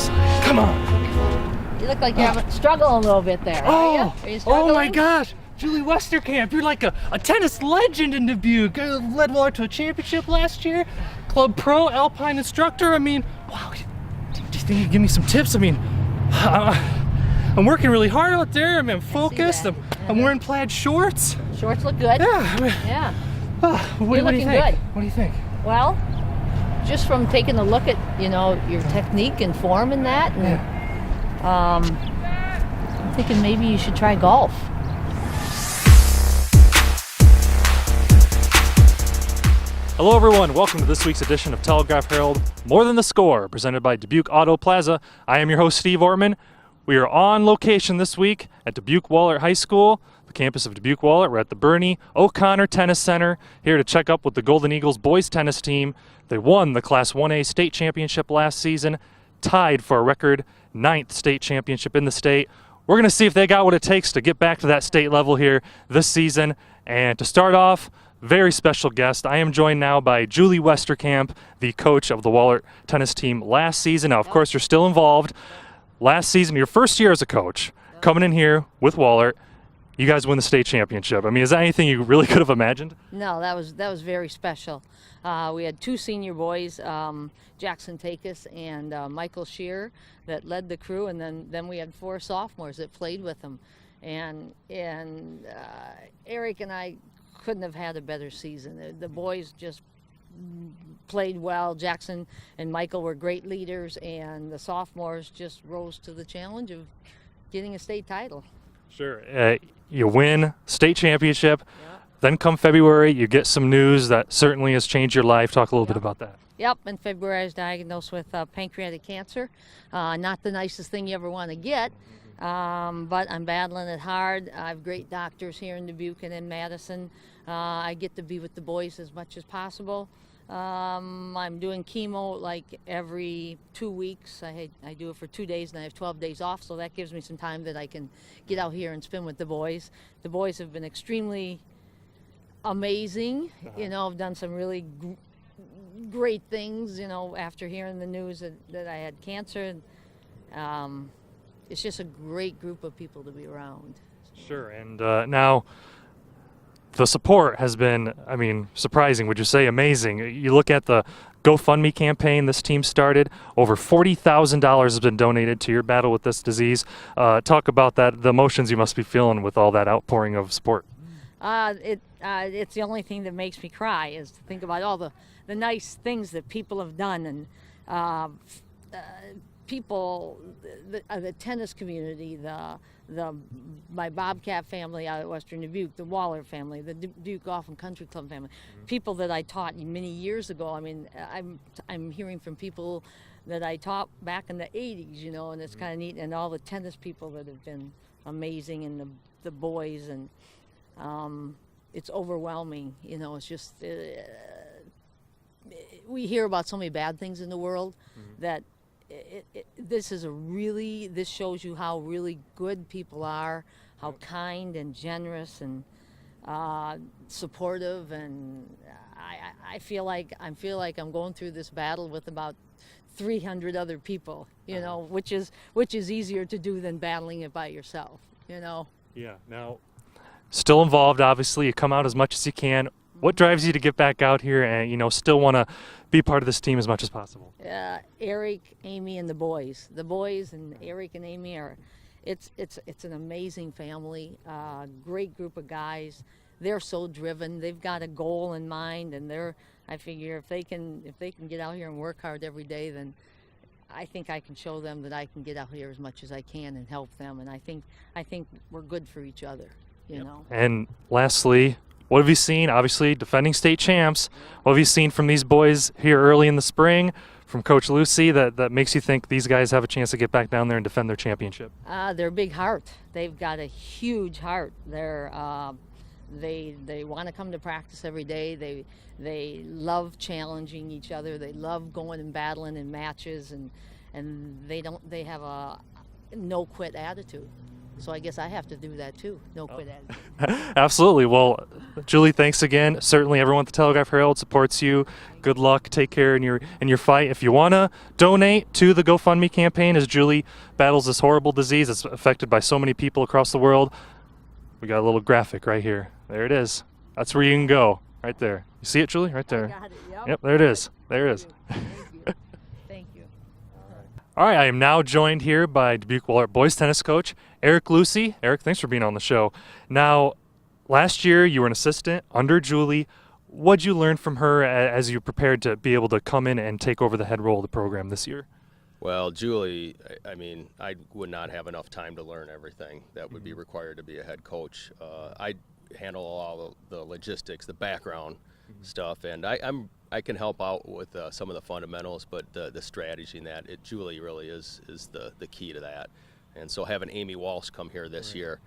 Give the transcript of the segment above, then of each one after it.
this side. Come on. You look like you're struggling a little bit there. Are you Oh my gosh. Julie Westerkamp, you're like a tennis legend in Dubuque. Led Waller to a championship last year. Club Pro Alpine instructor. I mean, wow. Do you think you can give me some tips? I mean, I'm working really hard out there. I'm focused. I'm wearing plaid shorts. Shorts look good. Yeah. What do you think? Good. What do you think? Well, just from taking a look at, your technique and form and that, and I'm thinking maybe you should try golf. Hello everyone, welcome to this week's edition of Telegraph Herald, More Than the Score, presented by Dubuque Auto Plaza. I am your host, Steve Ortman. We are on location this week at Dubuque Wahlert High School, the campus of Dubuque Wahlert. We're at the Bernie O'Connor Tennis Center, here to check up with the Golden Eagles boys tennis team. They won the Class 1A state championship last season, tied for a record 9th state championship in the state. We're going to see if they got what it takes to get back to that state level here this season. And to start off, very special guest. I am joined now by Julie Westerkamp, the coach of the Wahlert tennis team last season. Now, of course, you're still involved. Last season, your first year as a coach, coming in here with Wahlert, you guys win the state championship. I mean, is that anything you really could have imagined? No, that was very special. We had two senior boys, Jackson Takis and Michael Shear, that led the crew, and then we had four sophomores that played with them. And Eric and I couldn't have had a better season. The boys just played well. Jackson and Michael were great leaders, and the sophomores just rose to the challenge of getting a state title. Sure. You win state championship. Then come February, you get some news that certainly has changed your life. Talk a little bit about that. Yep, in February I was diagnosed with pancreatic cancer. Not the nicest thing you ever want to get, but I'm battling it hard. I have great doctors here in Dubuque and in Madison. I get to be with the boys as much as possible. I'm doing chemo like every 2 weeks. I do it for 2 days, and I have 12 days off, so that gives me some time that I can get out here and spend with the boys. The boys have been extremely amazing. I've done some really great things, after hearing the news that I had cancer. It's just a great group of people to be around. Sure, and now the support has been, surprising. Would you say amazing? You look at the GoFundMe campaign this team started, over $40,000 has been donated to your battle with this disease. Talk about that, the emotions you must be feeling with all that outpouring of support. It's the only thing that makes me cry is to think about all the nice things that people have done, and people, the tennis community, my Bobcat family out at Western Dubuque, the Wahlert family, the Dubuque Golf and Country Club family, people that I taught many years ago. I'm hearing from people that I taught back in the 80s, and it's kind of neat, and all the tennis people that have been amazing, and the boys, and it's overwhelming. It's just we hear about so many bad things in the world that this shows you how really good people are, how kind and generous and supportive, and I feel like I'm going through this battle with about 300 other people, which is easier to do than battling it by yourself, Yeah. Now, still involved, obviously. You come out as much as you can. What drives you to get back out here and, still want to be part of this team as much as possible? Eric, Amy, and the boys. The boys and Eric and Amy it's an amazing family, great group of guys. They're so driven. They've got a goal in mind, and I figure if they can get out here and work hard every day, then I think I can show them that I can get out here as much as I can and help them. And I think we're good for each other, you know. And lastly, what have you seen? Obviously, defending state champs. What have you seen from these boys here early in the spring, from Coach Lucy, that makes you think these guys have a chance to get back down there and defend their championship? They're big heart. They've got a huge heart. They want to come to practice every day. They love challenging each other. They love going and battling in matches, and they have a no quit attitude. So I guess I have to do that too. No quit attitude. Absolutely. Well, Julie, thanks again. Certainly, everyone at the Telegraph Herald supports you. Good luck. Take care in your fight. If you wanna donate to the GoFundMe campaign as Julie battles this horrible disease that's affected by so many people across the world, we got a little graphic right here. There it is. That's where you can go. Right there. You see it, Julie? Right there. Got it. Yep. There it is. There it is. Thank you. Thank you. All right, I am now joined here by Dubuque Wahlert boys tennis coach Eric Lucy. Eric, thanks for being on the show. Now, last year you were an assistant under Julie. What'd you learn from her as you prepared to be able to come in and take over the head role of the program this year? Well, Julie, I mean, I would not have enough time to learn everything that would be required to be a head coach. I handle all the logistics, the background stuff, and I can help out with some of the fundamentals, but the strategy in that, Julie really is the key to that. And so having Amy Walsh come here this year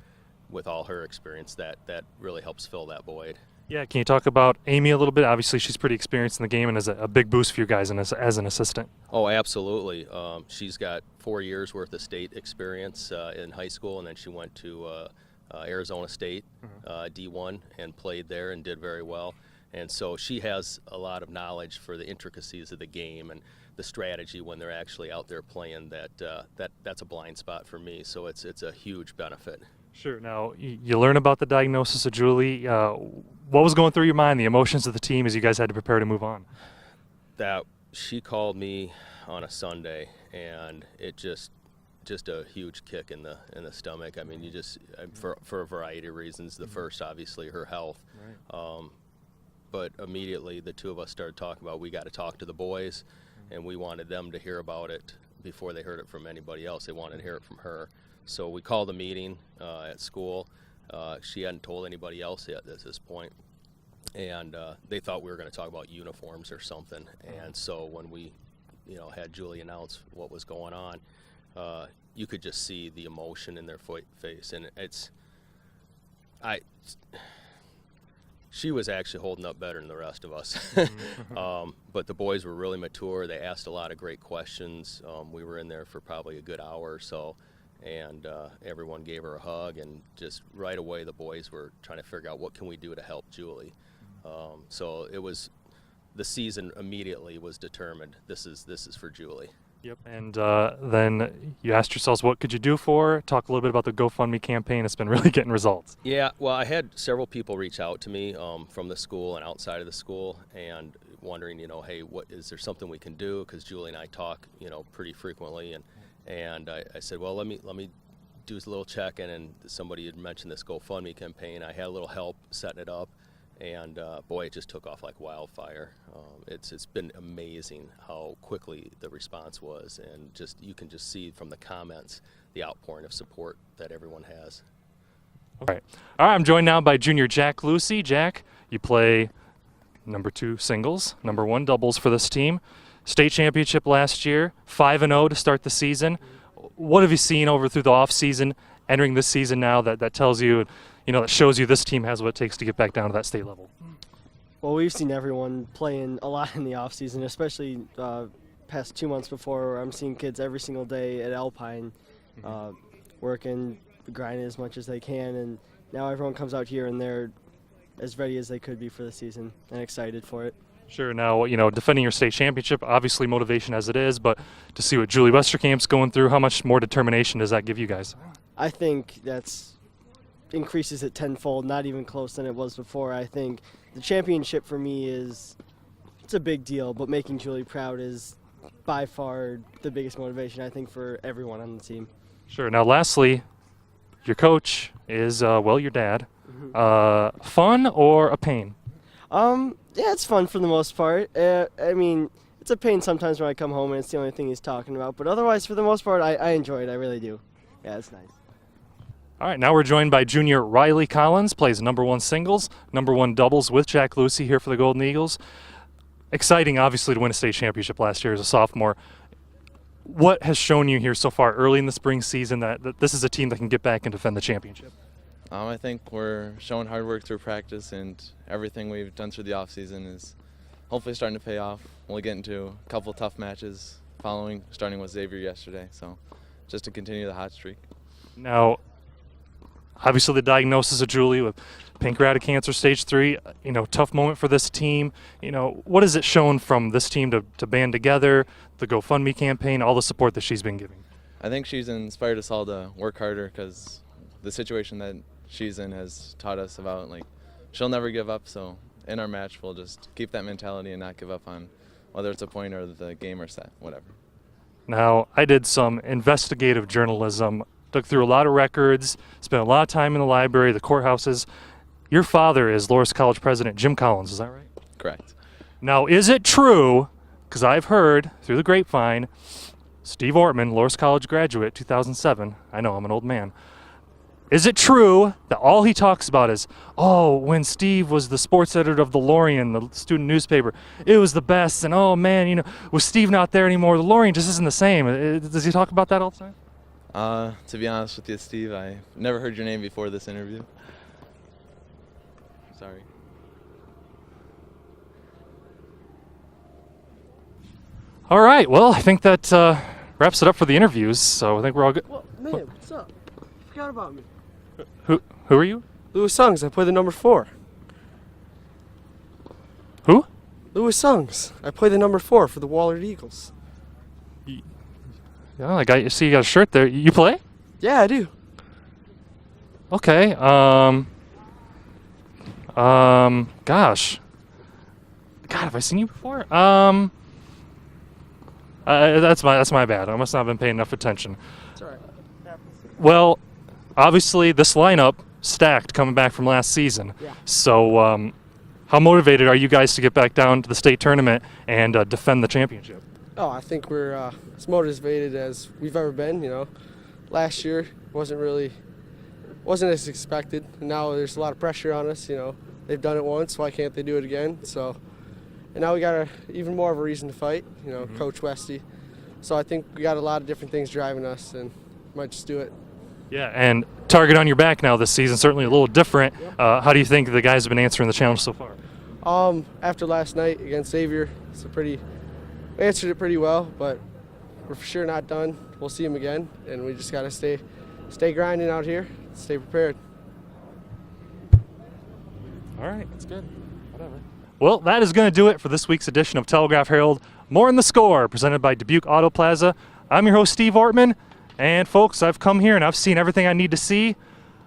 with all her experience, that really helps fill that void. Yeah, can you talk about Amy a little bit? Obviously, she's pretty experienced in the game and is a big boost for you guys as an assistant. Oh, absolutely. She's got 4 years worth of state experience in high school, and then she went to Arizona State D1 and played there and did very well. And so she has a lot of knowledge for the intricacies of the game and the strategy when they're actually out there playing. That's a blind spot for me. So it's a huge benefit. Sure. Now, you learn about the diagnosis of Julie. What was going through your mind, the emotions of the team as you guys had to prepare to move on? That she called me on a Sunday, and it just a huge kick in the stomach. I mean, you just for a variety of reasons. The first, obviously, her health. Right. But immediately the two of us started talking about we got to talk to the boys, and we wanted them to hear about it before they heard it from anybody else. They wanted to hear it from her. So we called a meeting at school. She hadn't told anybody else yet at this point, and they thought we were going to talk about uniforms or something. And so when we, had Julie announce what was going on, you could just see the emotion in their face, and she was actually holding up better than the rest of us. But the boys were really mature. They asked a lot of great questions. We were in there for probably a good hour or so, and everyone gave her a hug, and just right away the boys were trying to figure out what can we do to help Julie. So it was, the season immediately was determined. This is for Julie. Yep. And then you asked yourselves, what could you do for her? Talk a little bit about the GoFundMe campaign. It's been really getting results. Yeah, well, I had several people reach out to me from the school and outside of the school, and wondering, hey, what is there something we can do? Because Julie and I talk, pretty frequently, and I said, well, let me do a little check-in, and somebody had mentioned this GoFundMe campaign. I had a little help setting it up, and boy, it just took off like wildfire. It's been amazing how quickly the response was, and you can just see from the comments the outpouring of support that everyone has. All right, I'm joined now by junior Jack Lucy. Jack, you play number 2 singles, number 1 doubles for this team. State championship last year, 5-0 to start the season. What have you seen through the off season, entering this season now that tells you, that shows you this team has what it takes to get back down to that state level? Well, we've seen everyone playing a lot in the off season, especially past 2 months before, where I'm seeing kids every single day at Alpine, working, grinding as much as they can, and now everyone comes out here and they're as ready as they could be for the season and excited for it. Sure. Now, defending your state championship, obviously motivation as it is, but to see what Julie Westerkamp's going through, how much more determination does that give you guys? I think that's increases it tenfold, not even close than it was before. I think the championship for me it's a big deal, but making Julie proud is by far the biggest motivation, I think, for everyone on the team. Sure. Now, lastly, your coach is, your dad. Fun or a pain? Yeah, it's fun for the most part. I mean, it's a pain sometimes when I come home and it's the only thing he's talking about, but otherwise, for the most part, I enjoy it. I really do. Yeah, it's nice. All right, now we're joined by junior Riley Collins, plays number 1 singles, number 1 doubles with Jack Lucy here for the Golden Eagles. Exciting, obviously, to win a state championship last year as a sophomore. What has shown you here so far early in the spring season that this is a team that can get back and defend the championship? I think we're showing hard work through practice, and everything we've done through the offseason is hopefully starting to pay off. We'll get into a couple tough matches starting with Xavier yesterday, so just to continue the hot streak. Now, Obviously, the diagnosis of Julie with pancreatic cancer stage 3, tough moment for this team. What has it shown from this team to band together, the GoFundMe campaign, all the support that she's been giving? I think she's inspired us all to work harder because the situation that she's in has taught us about, like, she'll never give up. So in our match, we'll just keep that mentality and not give up on whether it's a point or the game or set, whatever. Now, I did some investigative journalism, dug through a lot of records, spent a lot of time in the library, the courthouses. Your father is Loras College president Jim Collins, is that right? Correct. Now, is it true, because I've heard through the grapevine, Steve Ortman, Loras College graduate, 2007, I know, I'm an old man. Is it true that all he talks about is, oh, when Steve was the sports editor of the Lorien, the student newspaper, it was the best, and oh man, with Steve not there anymore, the Lorien just isn't the same. Does he talk about that all the time? To be honest with you, Steve, I never heard your name before this interview. Sorry. All right, well, I think that wraps it up for the interviews, so I think we're all good. Well, man, what's up? You forgot about me. Who are you? Louis Songs. I play the number 4. Who? Louis Songs. I play the number 4 for the Wahlert Eagles. Yeah, I see you got a shirt there. You play? Yeah, I do. Okay. Gosh. God, have I seen you before? That's my bad. I must not have been paying enough attention. It's all right. Well, obviously this lineup stacked coming back from last season. Yeah. So, how motivated are you guys to get back down to the state tournament and defend the championship? Oh, I think we're as motivated as we've ever been. Last year wasn't as expected. And now there's a lot of pressure on us. They've done it once, why can't they do it again? So, and now we got even more of a reason to fight. Coach Westy. So I think we got a lot of different things driving us, and might just do it. Yeah, and target on your back now this season, certainly a little different. Yep. How do you think the guys have been answering the challenge so far? After last night against Xavier, we answered it pretty well, but we're for sure not done. We'll see them again, and we just got to stay grinding out here, stay prepared. All right, that's good. Whatever. Well, that is going to do it for this week's edition of Telegraph Herald. More in the Score, presented by Dubuque Auto Plaza. I'm your host, Steve Ortman, and folks, I've come here and I've seen everything I need to see.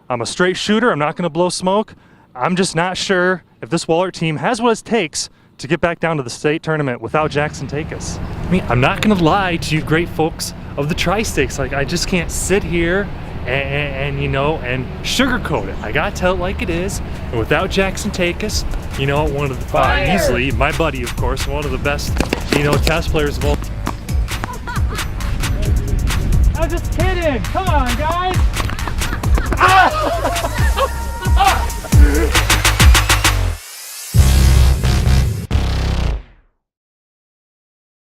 I'm a straight shooter. I'm not going to blow smoke. I'm just not sure if this Wahlert team has what it takes to get back down to the state tournament without Jackson Takis. I mean, I'm not going to lie to you great folks of the Tri-Stakes. I just can't sit here and sugarcoat it. I got to tell it like it is. And without Jackson Takis, one of the, easily, my buddy, of course, one of the best, test players of all. I'm just kidding. Come on, guys.